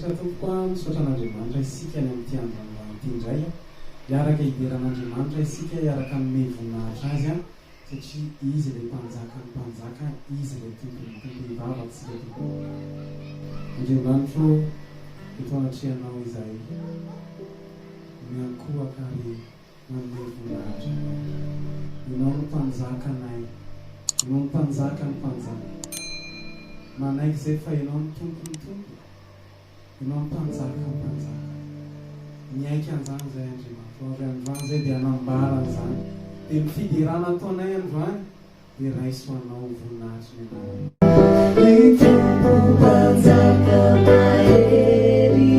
Andriamanitra tompoka misaotra an'Andriamanitra isika ny amin'ity andro ity indray hiaraka hideran'Andriamanitra isika hiaraka amin'ny voninahitra azy satria izy ilay mpanjaka ny mpanjaka, izy ilay tompony tompo ivavaka sy ilay tompo. Andriamanitra eto anatrehanao izay miankohaka ary manome voninahitra. Ianao no mpanjaka anay, ianao no mpanjaka ny mpanjaka. Manaiky izay fa ianao ny tompony tompo, ianao ny mpanjaka ny mpanjaka. Miaiky an'izany izay Andriamanitra, avy androany izay dia hanambara an'izany. Dia mifidy rano ataonay androany dia raiso anao voninahitry ny anao. Ny tompo mpanjaka mahery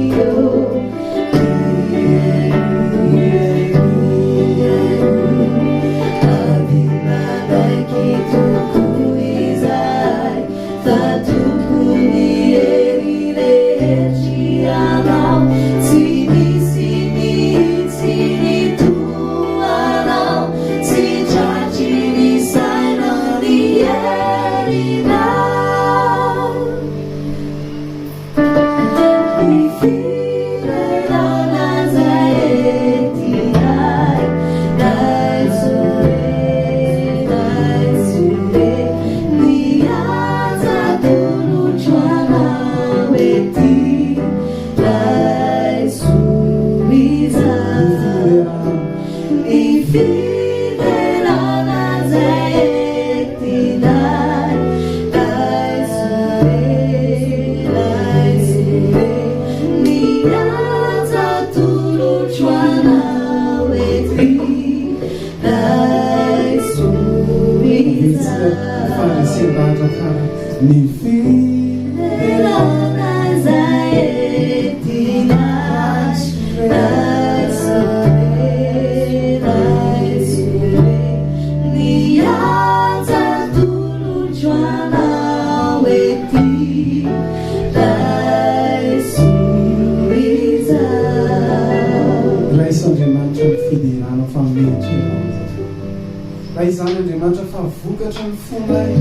vokatra ny fonay.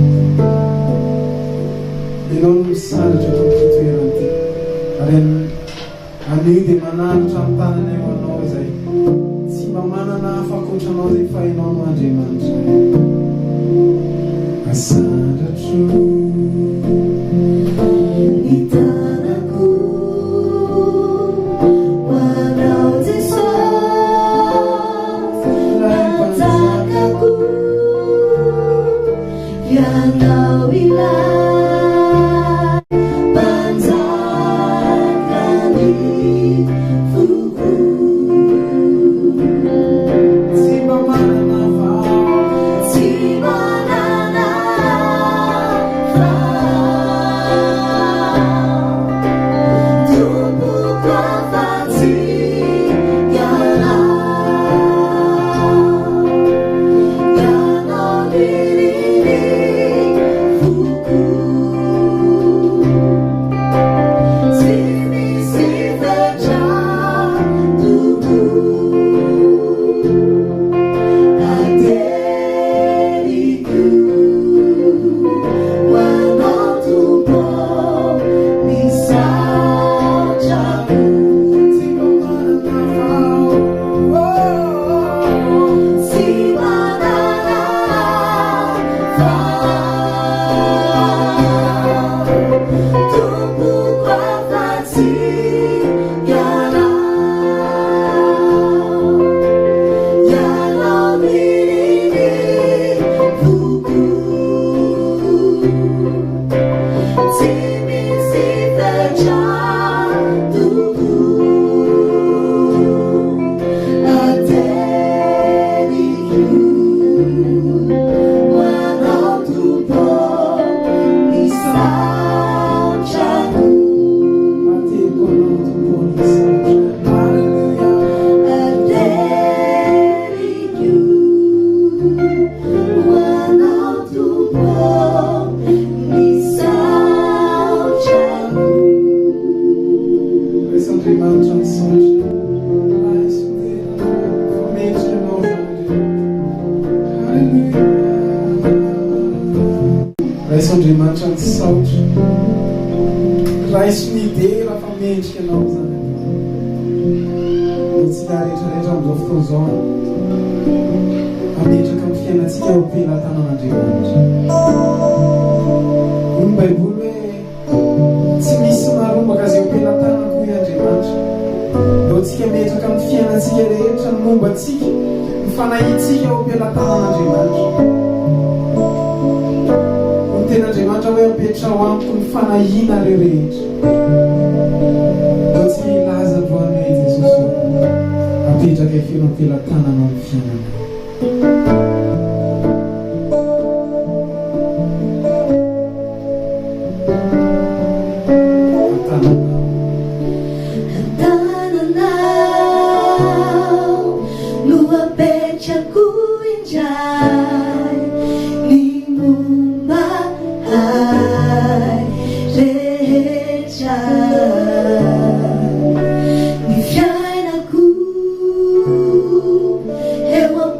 Ianao no misandratra eto amin'ity toerana ity ary anio dia mananatra amin'ny tananay ho anao izay tsy mba manana hafa ankoatranao izay fa ianao no Andriamanitra. Asandratro ny tanako ho anao Jesosy, mpanjakako ianao ilay mpanjakany foko. Tsy mba manana vahoaka, tsy manana vahoaka, tompoko afa-tsy ianao, ianao miriny foko. raiso midera fa mendrika anao zany tsika rehetrarehetra amin'izao fotoana zao ametraka amin'ny fiainantsika ho pela tanan'Andriamanitra. Ny baiboly hoe tsy misy marombaka zay ho pela tanako i Andriamanitra. Eo tsika metraka amin'ny fiainantsika rehetra ny momba antsika ny fanahitsika ho pela tanan'Andriamanitra. Ny ten'Andriamanitra hoe apetra ho amiko ny fanahina rehetra. Eo tsika ilaza voan'ny hoe Jesosy apetraka feno ampela tanana amin'ny fiainana. Eu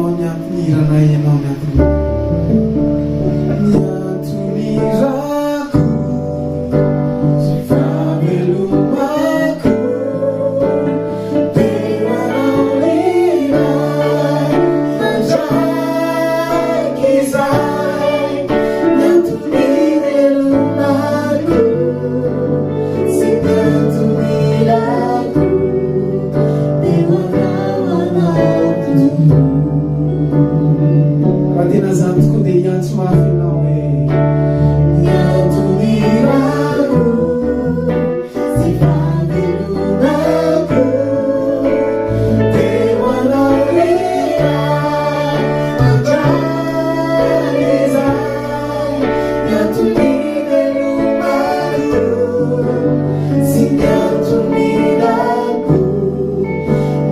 ianao niamponiranay ianao niantonirako sy favelomako teo anao iray mandraiky izay niantonivelomako sy niantonirako teo anao raha tena zany tokoa dia hiantso mafy ianao hoe niantonirako sy favelomako teo anao iray mandray izay niantonivelomako sy niantonirako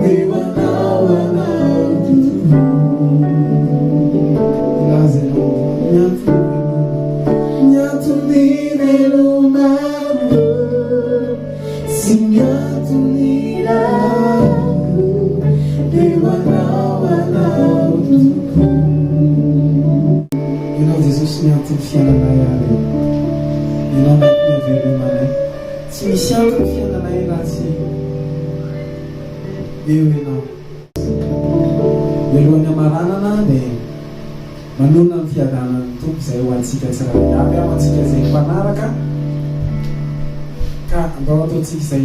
teo anao tontolo ilaza ianao niantonivelomako sy niantonirako teo anao tontolo ianao Jesosy niantony fiainanay ary ianao niantony havelomanay tsy misy antony fiainanay raha tsy eo ianao mialohan'ny amaranana dia manonona ny fiadanan'ny tompo izay ho antsika tsirairay avy ao antsika izay mpanaraka ka andao ataontsika izay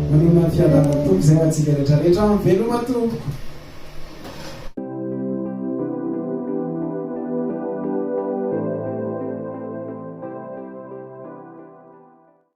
manonona ny fiadanan'ny tompo izay ho antsika rehetrarehetra veloma tompoko